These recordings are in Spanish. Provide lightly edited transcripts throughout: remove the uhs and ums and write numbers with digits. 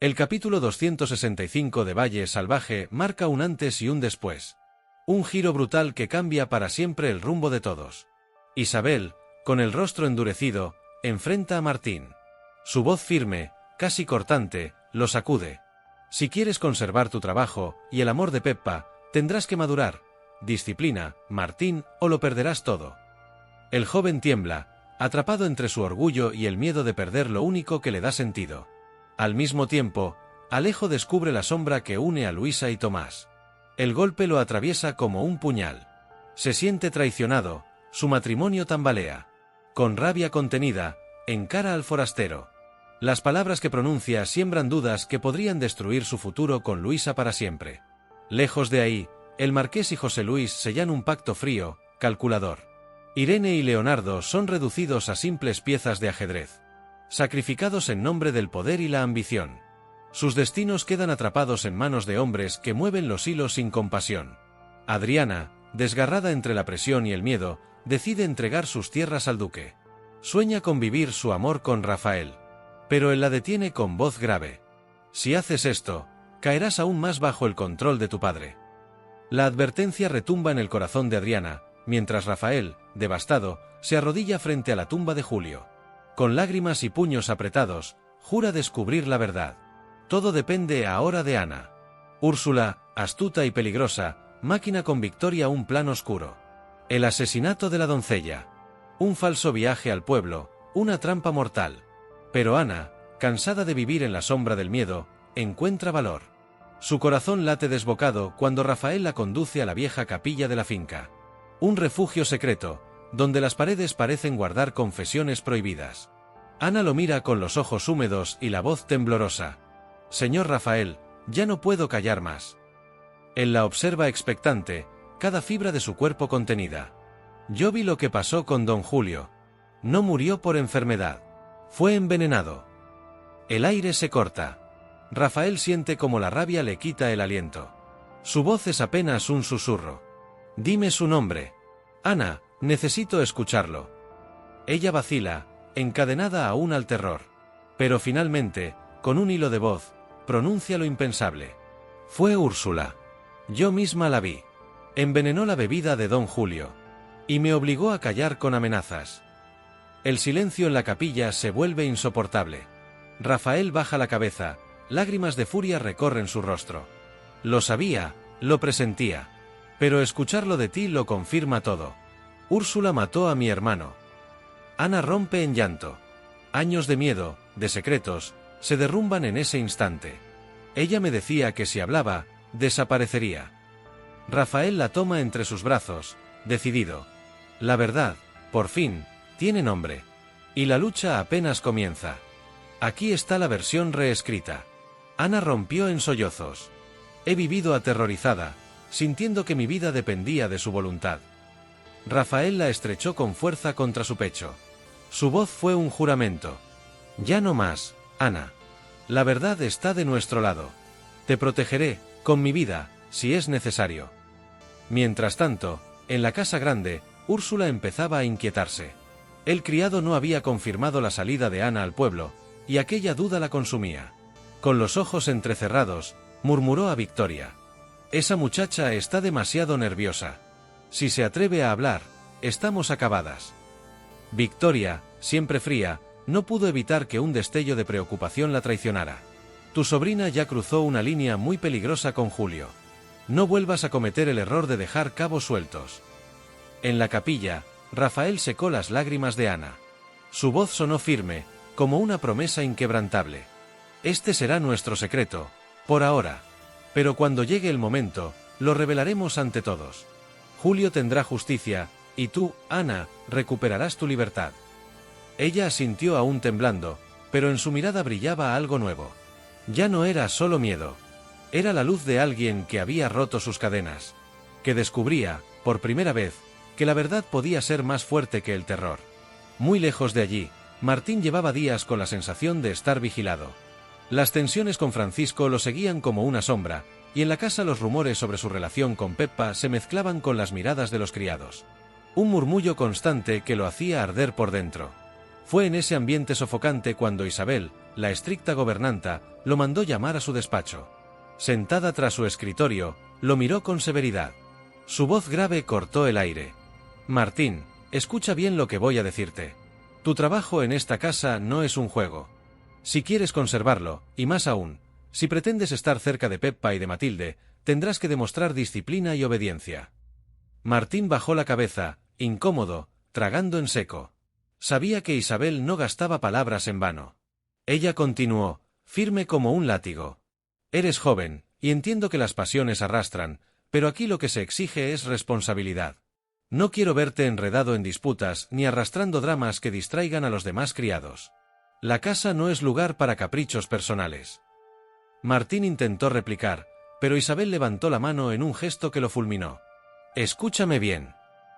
El capítulo 265 de Valle Salvaje marca un antes y un después. Un giro brutal que cambia para siempre el rumbo de todos. Isabel, con el rostro endurecido, enfrenta a Martín. Su voz firme, casi cortante, lo sacude. Si quieres conservar tu trabajo y el amor de Peppa, tendrás que madurar. Disciplina, Martín, o lo perderás todo. El joven tiembla, atrapado entre su orgullo y el miedo de perder lo único que le da sentido. Al mismo tiempo, Alejo descubre la sombra que une a Luisa y Tomás. El golpe lo atraviesa como un puñal. Se siente traicionado, su matrimonio tambalea. Con rabia contenida, encara al forastero. Las palabras que pronuncia siembran dudas que podrían destruir su futuro con Luisa para siempre. Lejos de ahí, el marqués y José Luis sellan un pacto frío, calculador. Irene y Leonardo son reducidos a simples piezas de ajedrez. Sacrificados en nombre del poder y la ambición. Sus destinos quedan atrapados en manos de hombres que mueven los hilos sin compasión. Adriana, desgarrada entre la presión y el miedo, decide entregar sus tierras al duque. Sueña con vivir su amor con Rafael. Pero él la detiene con voz grave. Si haces esto, caerás aún más bajo el control de tu padre. La advertencia retumba en el corazón de Adriana, mientras Rafael, devastado, se arrodilla frente a la tumba de Julio. Con lágrimas y puños apretados, jura descubrir la verdad. Todo depende ahora de Ana. Úrsula, astuta y peligrosa, máquina con Victoria un plan oscuro. El asesinato de la doncella. Un falso viaje al pueblo, una trampa mortal. Pero Ana, cansada de vivir en la sombra del miedo, encuentra valor. Su corazón late desbocado cuando Rafael la conduce a la vieja capilla de la finca. Un refugio secreto, donde las paredes parecen guardar confesiones prohibidas. Ana lo mira con los ojos húmedos y la voz temblorosa. Señor Rafael, ya no puedo callar más. Él la observa expectante, cada fibra de su cuerpo contenida. Yo vi lo que pasó con don Julio. No murió por enfermedad. Fue envenenado. El aire se corta. Rafael siente como la rabia le quita el aliento. Su voz es apenas un susurro. Dime su nombre. Ana, necesito escucharlo. Ella vacila, encadenada aún al terror. Pero finalmente, con un hilo de voz, pronuncia lo impensable. Fue Úrsula. Yo misma la vi. Envenenó la bebida de don Julio. Y me obligó a callar con amenazas. El silencio en la capilla se vuelve insoportable. Rafael baja la cabeza, lágrimas de furia recorren su rostro. Lo sabía, lo presentía. Pero escucharlo de ti lo confirma todo. Úrsula mató a mi hermano. Ana rompe en llanto. Años de miedo, de secretos, se derrumban en ese instante. Ella me decía que si hablaba, desaparecería. Rafael la toma entre sus brazos, decidido. La verdad, por fin, tiene nombre. Y la lucha apenas comienza. Aquí está la versión reescrita. Ana rompió en sollozos. He vivido aterrorizada, sintiendo que mi vida dependía de su voluntad. Rafael la estrechó con fuerza contra su pecho. Su voz fue un juramento. Ya no más, Ana. La verdad está de nuestro lado. Te protegeré, con mi vida, si es necesario. Mientras tanto, en la casa grande, Úrsula empezaba a inquietarse. El criado no había confirmado la salida de Ana al pueblo, y aquella duda la consumía. Con los ojos entrecerrados, murmuró a Victoria. Esa muchacha está demasiado nerviosa. Si se atreve a hablar, estamos acabadas. Victoria, siempre fría, no pudo evitar que un destello de preocupación la traicionara. Tu sobrina ya cruzó una línea muy peligrosa con Julio. No vuelvas a cometer el error de dejar cabos sueltos. En la capilla, Rafael secó las lágrimas de Ana. Su voz sonó firme, como una promesa inquebrantable. Este será nuestro secreto, por ahora. Pero cuando llegue el momento, lo revelaremos ante todos. Julio tendrá justicia, y tú, Ana, recuperarás tu libertad. Ella asintió aún temblando, pero en su mirada brillaba algo nuevo. Ya no era solo miedo. Era la luz de alguien que había roto sus cadenas. Que descubría, por primera vez, que la verdad podía ser más fuerte que el terror. Muy lejos de allí, Martín llevaba días con la sensación de estar vigilado. Las tensiones con Francisco lo seguían como una sombra, y en la casa los rumores sobre su relación con Peppa se mezclaban con las miradas de los criados. Un murmullo constante que lo hacía arder por dentro. Fue en ese ambiente sofocante cuando Isabel, la estricta gobernanta, lo mandó llamar a su despacho. Sentada tras su escritorio, lo miró con severidad. Su voz grave cortó el aire. Martín, escucha bien lo que voy a decirte. Tu trabajo en esta casa no es un juego. Si quieres conservarlo, y más aún, si pretendes estar cerca de Peppa y de Matilde, tendrás que demostrar disciplina y obediencia. Martín bajó la cabeza, incómodo, tragando en seco. Sabía que Isabel no gastaba palabras en vano. Ella continuó, firme como un látigo. Eres joven, y entiendo que las pasiones arrastran, pero aquí lo que se exige es responsabilidad. No quiero verte enredado en disputas ni arrastrando dramas que distraigan a los demás criados. La casa no es lugar para caprichos personales. Martín intentó replicar, pero Isabel levantó la mano en un gesto que lo fulminó. Escúchame bien.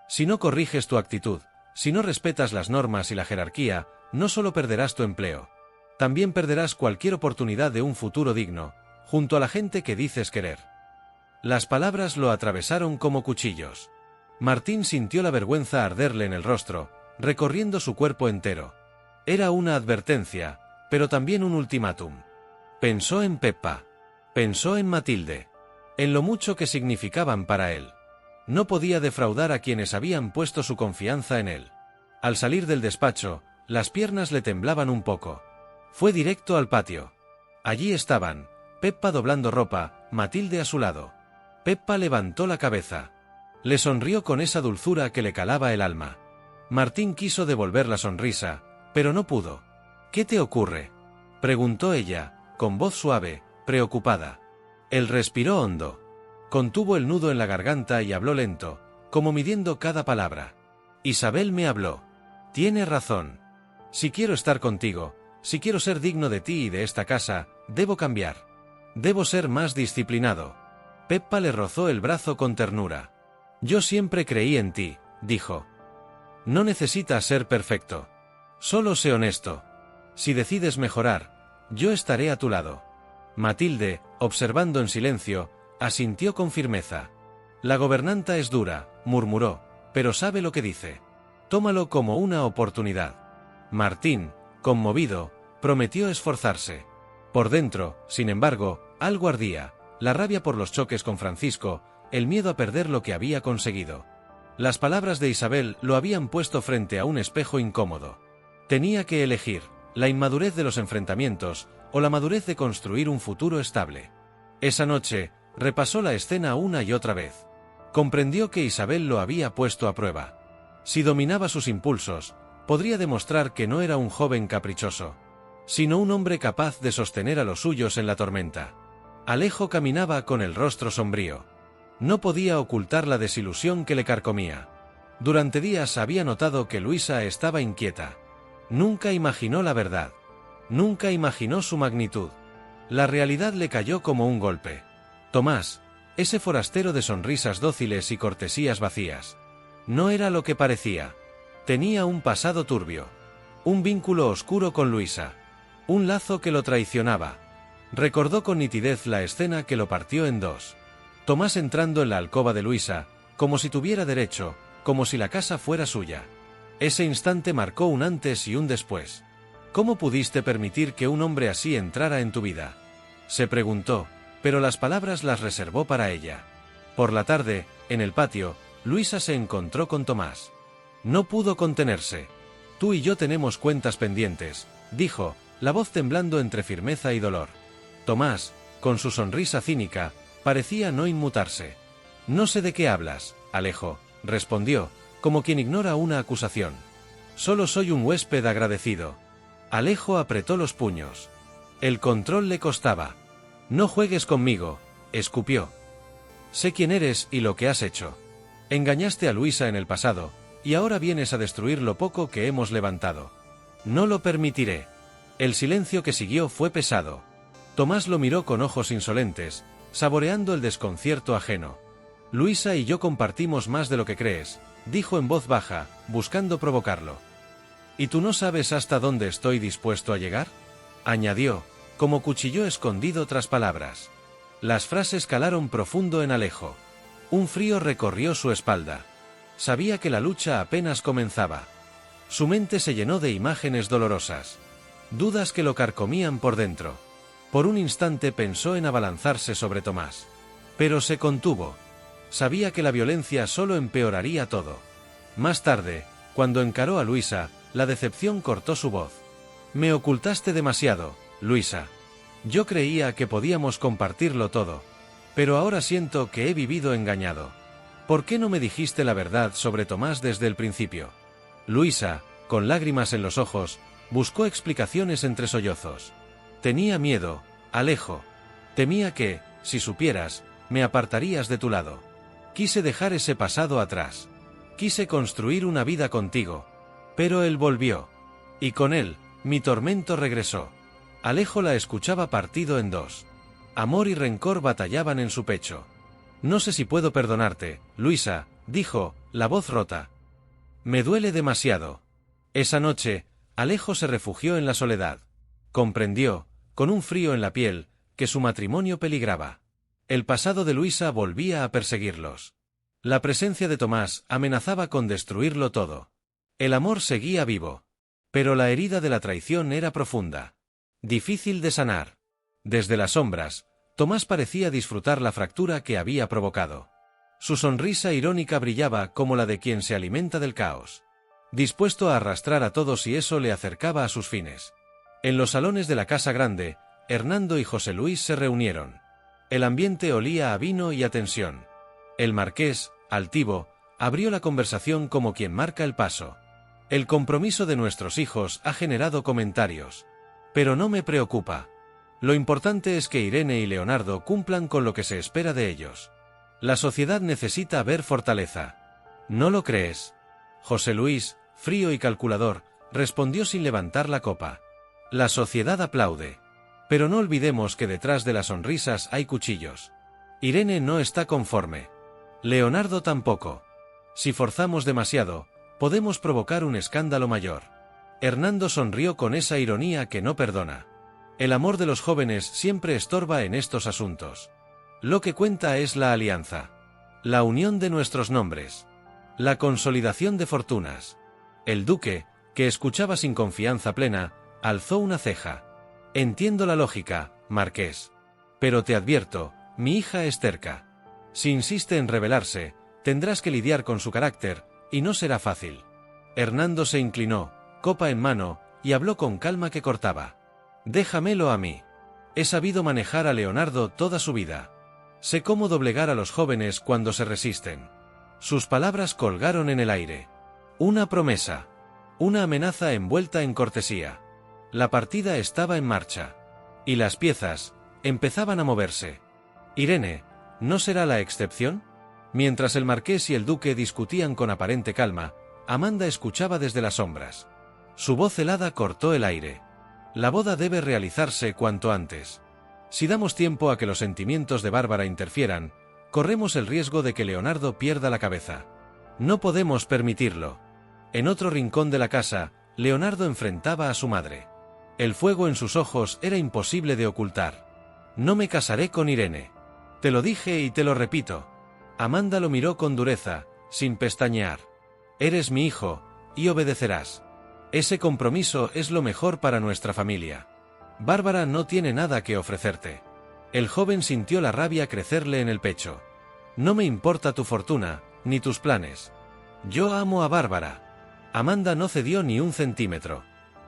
Si no corriges tu actitud, si no respetas las normas y la jerarquía, no solo perderás tu empleo. También perderás cualquier oportunidad de un futuro digno, junto a la gente que dices querer. Las palabras lo atravesaron como cuchillos. Martín sintió la vergüenza arderle en el rostro, recorriendo su cuerpo entero. Era una advertencia, pero también un ultimátum. Pensó en Peppa. Pensó en Matilde. En lo mucho que significaban para él. No podía defraudar a quienes habían puesto su confianza en él. Al salir del despacho, las piernas le temblaban un poco. Fue directo al patio. Allí estaban, Peppa doblando ropa, Matilde a su lado. Peppa levantó la cabeza. Le sonrió con esa dulzura que le calaba el alma. Martín quiso devolver la sonrisa, pero no pudo. ¿Qué te ocurre?, preguntó ella, con voz suave, preocupada. Él respiró hondo. Contuvo el nudo en la garganta y habló lento, como midiendo cada palabra. Isabel me habló. Tiene razón. Si quiero estar contigo, si quiero ser digno de ti y de esta casa, debo cambiar. Debo ser más disciplinado. Peppa le rozó el brazo con ternura. Yo siempre creí en ti, dijo. No necesitas ser perfecto. Solo sé honesto. Si decides mejorar, yo estaré a tu lado. Matilde, observando en silencio, asintió con firmeza. La gobernanta es dura, murmuró, pero sabe lo que dice. Tómalo como una oportunidad. Martín, conmovido, prometió esforzarse. Por dentro, sin embargo, algo ardía, la rabia por los choques con Francisco, el miedo a perder lo que había conseguido. Las palabras de Isabel lo habían puesto frente a un espejo incómodo. Tenía que elegir, la inmadurez de los enfrentamientos, o la madurez de construir un futuro estable. Esa noche, repasó la escena una y otra vez. Comprendió que Isabel lo había puesto a prueba. Si dominaba sus impulsos, podría demostrar que no era un joven caprichoso, sino un hombre capaz de sostener a los suyos en la tormenta. Alejo caminaba con el rostro sombrío. No podía ocultar la desilusión que le carcomía. Durante días había notado que Luisa estaba inquieta. Nunca imaginó la verdad. Nunca imaginó su magnitud. La realidad le cayó como un golpe. Tomás, ese forastero de sonrisas dóciles y cortesías vacías, no era lo que parecía. Tenía un pasado turbio. Un vínculo oscuro con Luisa. Un lazo que lo traicionaba. Recordó con nitidez la escena que lo partió en dos. Tomás entrando en la alcoba de Luisa, como si tuviera derecho, como si la casa fuera suya. Ese instante marcó un antes y un después. ¿Cómo pudiste permitir que un hombre así entrara en tu vida?, se preguntó, pero las palabras las reservó para ella. Por la tarde, en el patio, Luisa se encontró con Tomás. No pudo contenerse. Tú y yo tenemos cuentas pendientes, dijo, la voz temblando entre firmeza y dolor. Tomás, con su sonrisa cínica, parecía no inmutarse. No sé de qué hablas, Alejo, respondió, como quien ignora una acusación. Solo soy un huésped agradecido. Alejo apretó los puños. El control le costaba. No juegues conmigo, escupió. Sé quién eres y lo que has hecho. Engañaste a Luisa en el pasado, y ahora vienes a destruir lo poco que hemos levantado. No lo permitiré. El silencio que siguió fue pesado. Tomás lo miró con ojos insolentes, saboreando el desconcierto ajeno. Luisa y yo compartimos más de lo que crees, dijo en voz baja, buscando provocarlo. ¿Y tú no sabes hasta dónde estoy dispuesto a llegar?, añadió, como cuchillo escondido tras palabras. Las frases calaron profundo en Alejo. Un frío recorrió su espalda. Sabía que la lucha apenas comenzaba. Su mente se llenó de imágenes dolorosas. dudas que lo carcomían por dentro. Por un instante pensó en abalanzarse sobre Tomás. Pero se contuvo. Sabía que la violencia solo empeoraría todo. Más tarde, cuando encaró a Luisa, la decepción cortó su voz. Me ocultaste demasiado, Luisa. Yo creía que podíamos compartirlo todo. Pero ahora siento que he vivido engañado. ¿Por qué no me dijiste la verdad sobre Tomás desde el principio? Luisa, con lágrimas en los ojos, buscó explicaciones entre sollozos. Tenía miedo, Alejo. Temía que, si supieras, me apartarías de tu lado. Quise dejar ese pasado atrás. Quise construir una vida contigo. Pero él volvió. Y con él, mi tormento regresó. Alejo la escuchaba partido en dos. Amor y rencor batallaban en su pecho. No sé si puedo perdonarte, Luisa, dijo, la voz rota. Me duele demasiado. Esa noche, Alejo se refugió en la soledad. Comprendió, con un frío en la piel, que su matrimonio peligraba. El pasado de Luisa volvía a perseguirlos. La presencia de Tomás amenazaba con destruirlo todo. El amor seguía vivo. Pero la herida de la traición era profunda. Difícil de sanar. Desde las sombras, Tomás parecía disfrutar la fractura que había provocado. Su sonrisa irónica brillaba como la de quien se alimenta del caos. Dispuesto a arrastrar a todos si eso le acercaba a sus fines. En los salones de la casa grande, Hernando y José Luis se reunieron. El ambiente olía a vino y a tensión. El marqués, altivo, abrió la conversación como quien marca el paso. El compromiso de nuestros hijos ha generado comentarios. Pero no me preocupa. Lo importante es que Irene y Leonardo cumplan con lo que se espera de ellos. La sociedad necesita ver fortaleza. ¿No lo crees? José Luis, frío y calculador, respondió sin levantar la copa. La sociedad aplaude. Pero no olvidemos que detrás de las sonrisas hay cuchillos. Irene no está conforme. Leonardo tampoco. Si forzamos demasiado, podemos provocar un escándalo mayor. Hernando sonrió con esa ironía que no perdona. El amor de los jóvenes siempre estorba en estos asuntos. Lo que cuenta es la alianza. La unión de nuestros nombres. La consolidación de fortunas. El duque, que escuchaba sin confianza plena, alzó una ceja. Entiendo la lógica, marqués. Pero te advierto, mi hija es terca. Si insiste en rebelarse, tendrás que lidiar con su carácter, y no será fácil. Hernando se inclinó, copa en mano, y habló con calma que cortaba. Déjamelo a mí. He sabido manejar a Leonardo toda su vida. Sé cómo doblegar a los jóvenes cuando se resisten. Sus palabras colgaron en el aire. Una promesa. Una amenaza envuelta en cortesía. La partida estaba en marcha. Y las piezas empezaban a moverse. Irene, ¿no será la excepción? Mientras el marqués y el duque discutían con aparente calma, Amanda escuchaba desde las sombras. Su voz helada cortó el aire. La boda debe realizarse cuanto antes. Si damos tiempo a que los sentimientos de Bárbara interfieran, corremos el riesgo de que Leonardo pierda la cabeza. No podemos permitirlo. En otro rincón de la casa, Leonardo enfrentaba a su madre. El fuego en sus ojos era imposible de ocultar. No me casaré con Irene. Te lo dije y te lo repito. Amanda lo miró con dureza, sin pestañear. Eres mi hijo, y obedecerás. Ese compromiso es lo mejor para nuestra familia. Bárbara no tiene nada que ofrecerte. El joven sintió la rabia crecerle en el pecho. No me importa tu fortuna, ni tus planes. Yo amo a Bárbara. Amanda no cedió ni un centímetro.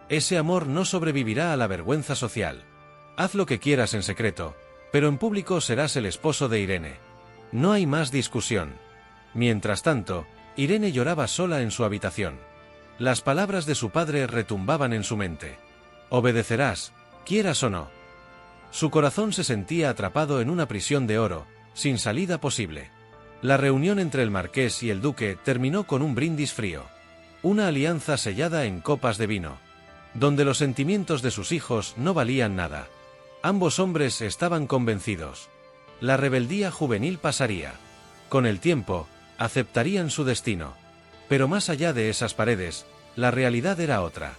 Ese amor no sobrevivirá a la vergüenza social. Haz lo que quieras en secreto, pero en público serás el esposo de Irene. No hay más discusión. Mientras tanto, Irene lloraba sola en su habitación. Las palabras de su padre retumbaban en su mente. Obedecerás, quieras o no. Su corazón se sentía atrapado en una prisión de oro, sin salida posible. La reunión entre el marqués y el duque terminó con un brindis frío. Una alianza sellada en copas de vino. Donde los sentimientos de sus hijos no valían nada. Ambos hombres estaban convencidos. La rebeldía juvenil pasaría. Con el tiempo, aceptarían su destino. Pero más allá de esas paredes, la realidad era otra.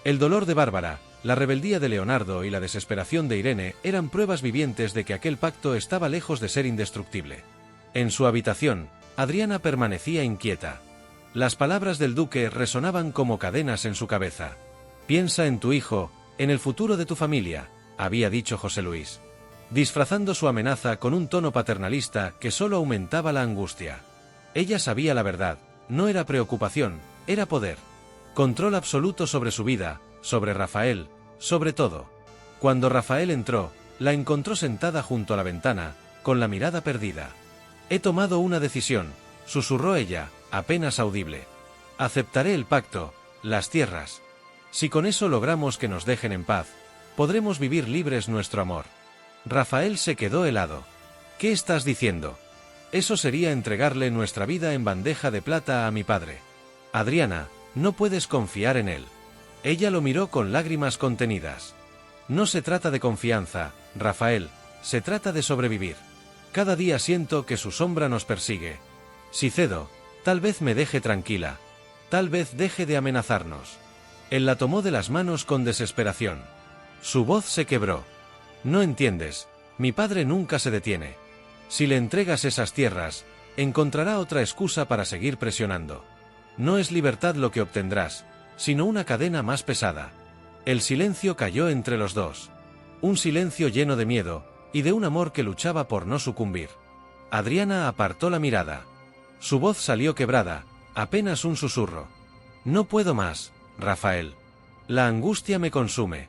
El dolor de Bárbara, la rebeldía de Leonardo y la desesperación de Irene eran pruebas vivientes de que aquel pacto estaba lejos de ser indestructible. En su habitación, Adriana permanecía inquieta. Las palabras del duque resonaban como cadenas en su cabeza. Piensa en tu hijo, En el futuro de tu familia, había dicho José Luis, disfrazando su amenaza con un tono paternalista que solo aumentaba la angustia. Ella sabía la verdad, no era preocupación, era poder. Control absoluto sobre su vida, sobre Rafael, sobre todo. Cuando Rafael entró, la encontró sentada junto a la ventana, con la mirada perdida. He tomado una decisión, susurró ella, apenas audible. Aceptaré el pacto, las tierras. Si con eso logramos que nos dejen en paz, podremos vivir libres nuestro amor. Rafael se quedó helado. ¿Qué estás diciendo? Eso sería entregarle nuestra vida en bandeja de plata a mi padre. Adriana, no puedes confiar en él. Ella lo miró con lágrimas contenidas. No se trata de confianza, Rafael, se trata de sobrevivir. Cada día siento que su sombra nos persigue. Si cedo, tal vez me deje tranquila. Tal vez deje de amenazarnos. Él la tomó de las manos con desesperación. Su voz se quebró. No entiendes, mi padre nunca se detiene. Si le entregas esas tierras, encontrará otra excusa para seguir presionando. No es libertad lo que obtendrás, sino una cadena más pesada. El silencio cayó entre los dos. Un silencio lleno de miedo, y de un amor que luchaba por no sucumbir. Adriana apartó la mirada. Su voz salió quebrada, apenas un susurro. No puedo más, Rafael. La angustia me consume.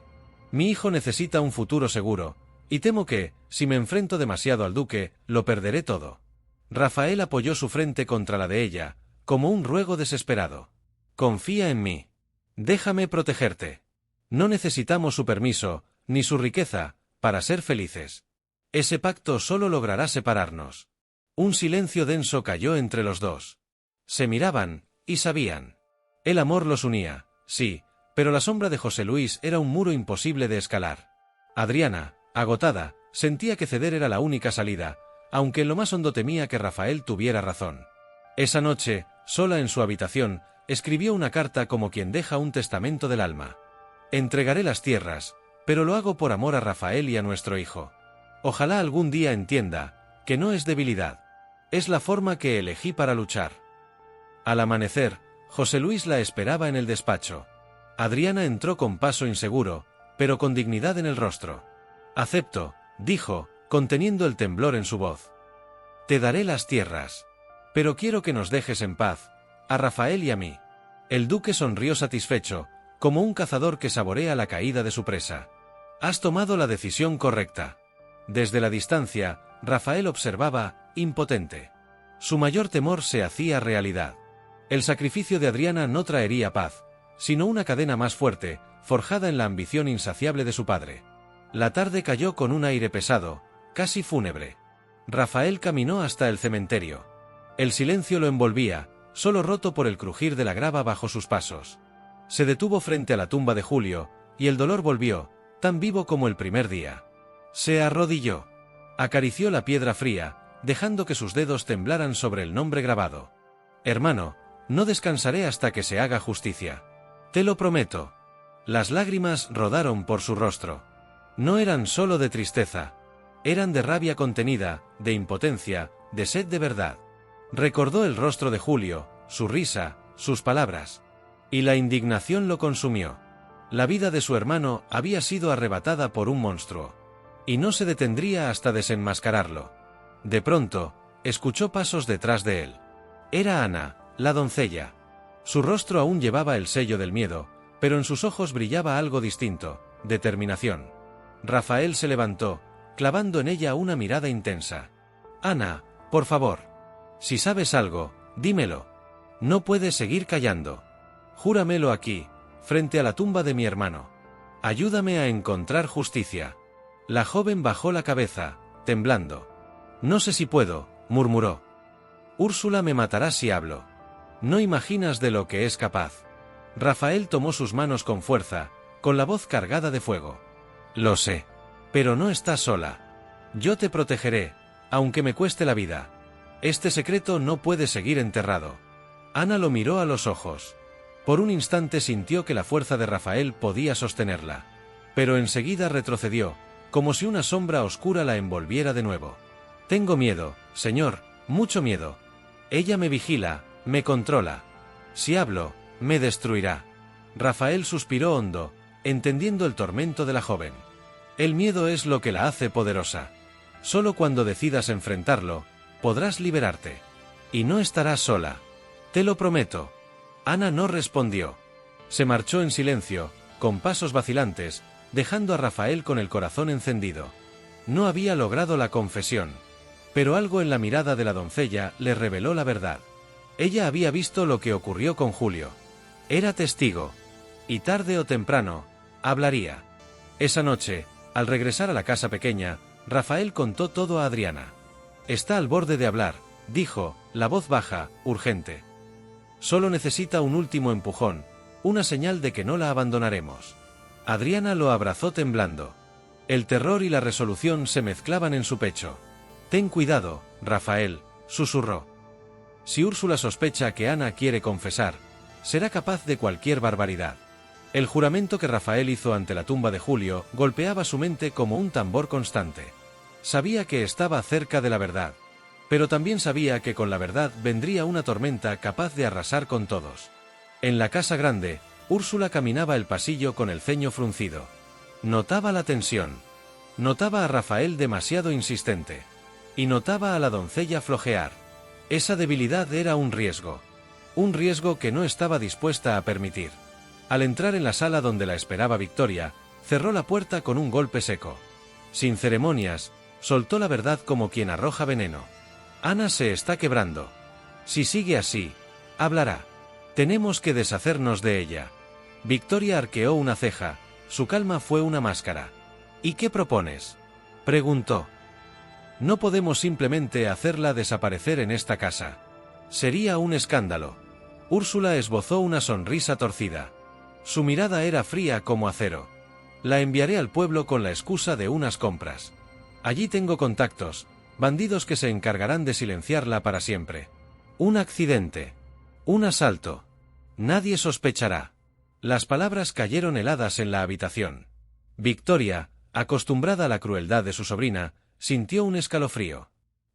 Mi hijo necesita un futuro seguro, y temo que, si me enfrento demasiado al duque, lo perderé todo. Rafael apoyó su frente contra la de ella, como un ruego desesperado. Confía en mí. Déjame protegerte. No necesitamos su permiso, ni su riqueza, para ser felices. Ese pacto solo logrará separarnos. Un silencio denso cayó entre los dos. Se miraban, y sabían. El amor los unía, sí, pero la sombra de José Luis era un muro imposible de escalar. Adriana, agotada, sentía que ceder era la única salida, aunque en lo más hondo temía que Rafael tuviera razón. Esa noche, sola en su habitación, escribió una carta como quien deja un testamento del alma. Entregaré las tierras, pero lo hago por amor a Rafael y a nuestro hijo. Ojalá algún día entienda que no es debilidad, es la forma que elegí para luchar. Al amanecer, José Luis la esperaba en el despacho. Adriana entró con paso inseguro, pero con dignidad en el rostro. Acepto, dijo, conteniendo el temblor en su voz. Te daré las tierras. Pero quiero que nos dejes en paz, a Rafael y a mí. El duque sonrió satisfecho, como un cazador que saborea la caída de su presa. Has tomado la decisión correcta. Desde la distancia, Rafael observaba, impotente. Su mayor temor se hacía realidad. El sacrificio de Adriana no traería paz, sino una cadena más fuerte, forjada en la ambición insaciable de su padre. La tarde cayó con un aire pesado, casi fúnebre. Rafael caminó hasta el cementerio. El silencio lo envolvía, solo roto por el crujir de la grava bajo sus pasos. Se detuvo frente a la tumba de Julio, y el dolor volvió, tan vivo como el primer día. Se arrodilló. Acarició la piedra fría, dejando que sus dedos temblaran sobre el nombre grabado. Hermano, no descansaré hasta que se haga justicia. Te lo prometo. Las lágrimas rodaron por su rostro. No eran solo de tristeza. Eran de rabia contenida, de impotencia, de sed de verdad. Recordó el rostro de Julio, su risa, sus palabras. Y la indignación lo consumió. La vida de su hermano había sido arrebatada por un monstruo. Y no se detendría hasta desenmascararlo. De pronto, escuchó pasos detrás de él. Era Ana, la doncella. Su rostro aún llevaba el sello del miedo, pero en sus ojos brillaba algo distinto, determinación. Rafael se levantó, clavando en ella una mirada intensa. Ana, por favor. Si sabes algo, dímelo. No puedes seguir callando. Júramelo aquí, frente a la tumba de mi hermano. Ayúdame a encontrar justicia. La joven bajó la cabeza, temblando. No sé si puedo, murmuró. Úrsula me matará si hablo. No imaginas de lo que es capaz. Rafael tomó sus manos con fuerza, con la voz cargada de fuego. Lo sé. Pero no estás sola. Yo te protegeré, aunque me cueste la vida. Este secreto no puede seguir enterrado. Ana lo miró a los ojos. Por un instante sintió que la fuerza de Rafael podía sostenerla. Pero enseguida retrocedió, como si una sombra oscura la envolviera de nuevo. Tengo miedo, señor, mucho miedo. Ella me vigila, me controla. Si hablo, me destruirá. Rafael suspiró hondo, entendiendo el tormento de la joven. El miedo es lo que la hace poderosa. Solo cuando decidas enfrentarlo, podrás liberarte. Y no estarás sola. Te lo prometo. Ana no respondió. Se marchó en silencio, con pasos vacilantes, dejando a Rafael con el corazón encendido. No había logrado la confesión. Pero algo en la mirada de la doncella le reveló la verdad. Ella había visto lo que ocurrió con Julio. Era testigo. Y tarde o temprano, hablaría. Esa noche, al regresar a la casa pequeña, Rafael contó todo a Adriana. Está al borde de hablar, dijo, la voz baja, urgente. Solo necesita un último empujón, una señal de que no la abandonaremos. Adriana lo abrazó temblando. El terror y la resolución se mezclaban en su pecho. Ten cuidado, Rafael, susurró. Si Úrsula sospecha que Ana quiere confesar, será capaz de cualquier barbaridad. El juramento que Rafael hizo ante la tumba de Julio golpeaba su mente como un tambor constante. Sabía que estaba cerca de la verdad, pero también sabía que con la verdad vendría una tormenta capaz de arrasar con todos. En la casa grande, Úrsula caminaba el pasillo con el ceño fruncido. Notaba la tensión. Notaba a Rafael demasiado insistente. Y notaba a la doncella flojear. Esa debilidad era un riesgo que no estaba dispuesta a permitir. Al entrar en la sala donde la esperaba Victoria, cerró la puerta con un golpe seco. Sin ceremonias, soltó la verdad como quien arroja veneno. Ana se está quebrando. Si sigue así, hablará. Tenemos que deshacernos de ella. Victoria arqueó una ceja, su calma fue una máscara. ¿Y qué propones?, preguntó. No podemos simplemente hacerla desaparecer en esta casa. Sería un escándalo. Úrsula esbozó una sonrisa torcida. Su mirada era fría como acero. La enviaré al pueblo con la excusa de unas compras. Allí tengo contactos, bandidos que se encargarán de silenciarla para siempre. Un accidente. Un asalto. Nadie sospechará. Las palabras cayeron heladas en la habitación. Victoria, acostumbrada a la crueldad de su sobrina, sintió un escalofrío.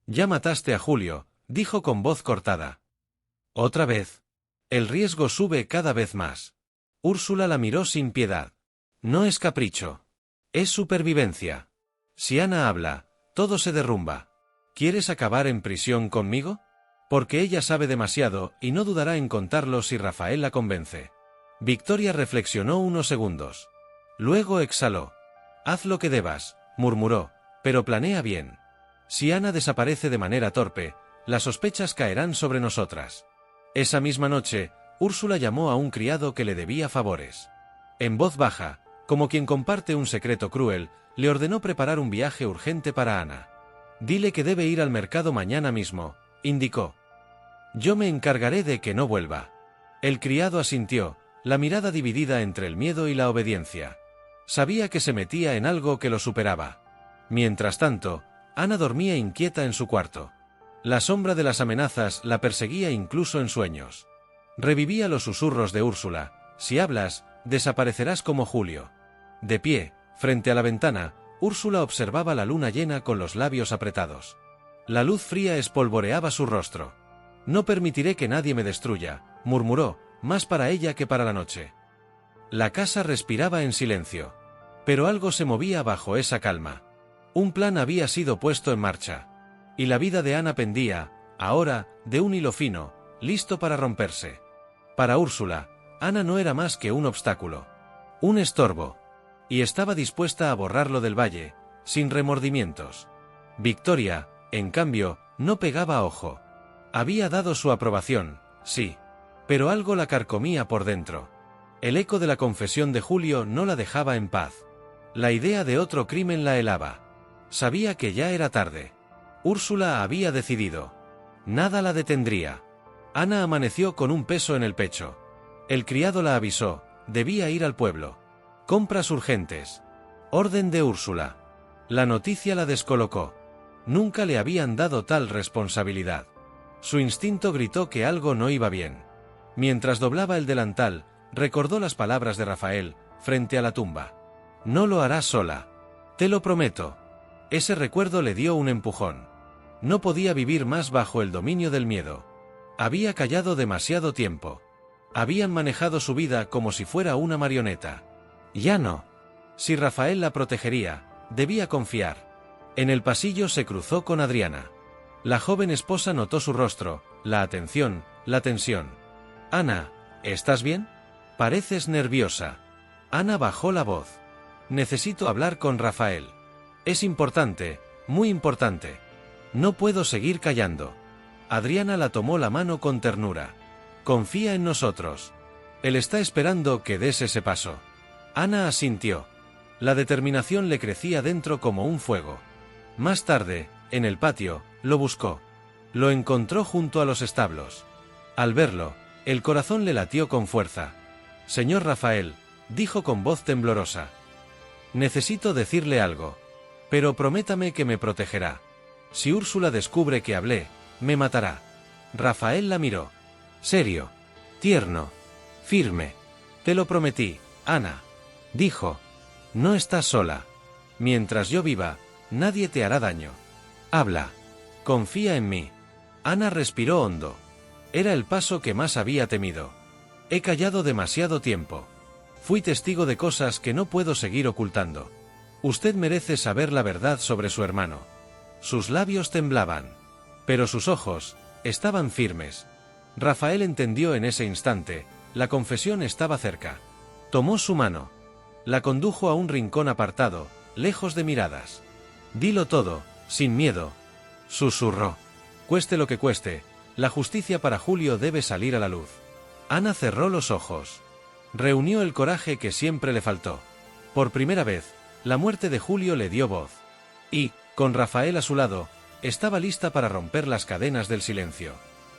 Ya mataste a Julio, dijo con voz cortada. ¿Otra vez? El riesgo sube cada vez más. Úrsula la miró sin piedad. No es capricho. Es supervivencia. Si Ana habla, todo se derrumba. ¿Quieres acabar en prisión conmigo? Porque ella sabe demasiado y no dudará en contarlo si Rafael la convence. Victoria reflexionó unos segundos. Luego exhaló. Haz lo que debas, murmuró, pero planea bien. Si Ana desaparece de manera torpe, las sospechas caerán sobre nosotras. Esa misma noche, Úrsula llamó a un criado que le debía favores. En voz baja, como quien comparte un secreto cruel, le ordenó preparar un viaje urgente para Ana. Dile que debe ir al mercado mañana mismo, indicó. Yo me encargaré de que no vuelva. El criado asintió, la mirada dividida entre el miedo y la obediencia. Sabía que se metía en algo que lo superaba. Mientras tanto, Ana dormía inquieta en su cuarto. La sombra de las amenazas la perseguía incluso en sueños. Revivía los susurros de Úrsula: si hablas, desaparecerás como Julio. De pie, frente a la ventana, Úrsula observaba la luna llena con los labios apretados. La luz fría espolvoreaba su rostro. No permitiré que nadie me destruya, murmuró, más para ella que para la noche. La casa respiraba en silencio. Pero algo se movía bajo esa calma. Un plan había sido puesto en marcha. Y la vida de Ana pendía, ahora, de un hilo fino, listo para romperse. Para Úrsula, Ana no era más que un obstáculo. Un estorbo. Y estaba dispuesta a borrarlo del valle, sin remordimientos. Victoria, en cambio, no pegaba ojo. Había dado su aprobación, sí. Pero algo la carcomía por dentro. El eco de la confesión de Julio no la dejaba en paz. La idea de otro crimen la helaba. Sabía que ya era tarde. Úrsula había decidido. Nada la detendría. Ana amaneció con un peso en el pecho. El criado la avisó, debía ir al pueblo. Compras urgentes. Orden de Úrsula. La noticia la descolocó. Nunca le habían dado tal responsabilidad. Su instinto gritó que algo no iba bien. Mientras doblaba el delantal, recordó las palabras de Rafael, frente a la tumba. No lo harás sola. Te lo prometo. Ese recuerdo le dio un empujón. No podía vivir más bajo el dominio del miedo. Había callado demasiado tiempo. Habían manejado su vida como si fuera una marioneta. Ya no. Si Rafael la protegería, debía confiar. En el pasillo se cruzó con Adriana. La joven esposa notó su rostro, la atención, la tensión. Ana, ¿estás bien? Pareces nerviosa. Ana bajó la voz. Necesito hablar con Rafael. Es importante, muy importante. No puedo seguir callando. Adriana la tomó la mano con ternura. Confía en nosotros. Él está esperando que des ese paso. Ana asintió. La determinación le crecía dentro como un fuego. Más tarde, en el patio, lo buscó. Lo encontró junto a los establos. Al verlo, el corazón le latió con fuerza. Señor Rafael, dijo con voz temblorosa. Necesito decirle algo. Pero prométame que me protegerá. Si Úrsula descubre que hablé, me matará. Rafael la miró. Serio, tierno, firme. Te lo prometí, Ana. Dijo. No estás sola. Mientras yo viva, nadie te hará daño. Habla. Confía en mí. Ana respiró hondo. Era el paso que más había temido. He callado demasiado tiempo. Fui testigo de cosas que no puedo seguir ocultando. Usted merece saber la verdad sobre su hermano. Sus labios temblaban. Pero sus ojos estaban firmes. Rafael entendió en ese instante, la confesión estaba cerca. Tomó su mano. La condujo a un rincón apartado, lejos de miradas. Dilo todo, sin miedo. Susurró. Cueste lo que cueste, la justicia para Julio debe salir a la luz. Ana cerró los ojos. Reunió el coraje que siempre le faltó. Por primera vez, la muerte de Julio le dio voz. Y, con Rafael a su lado, estaba lista para romper las cadenas del silencio.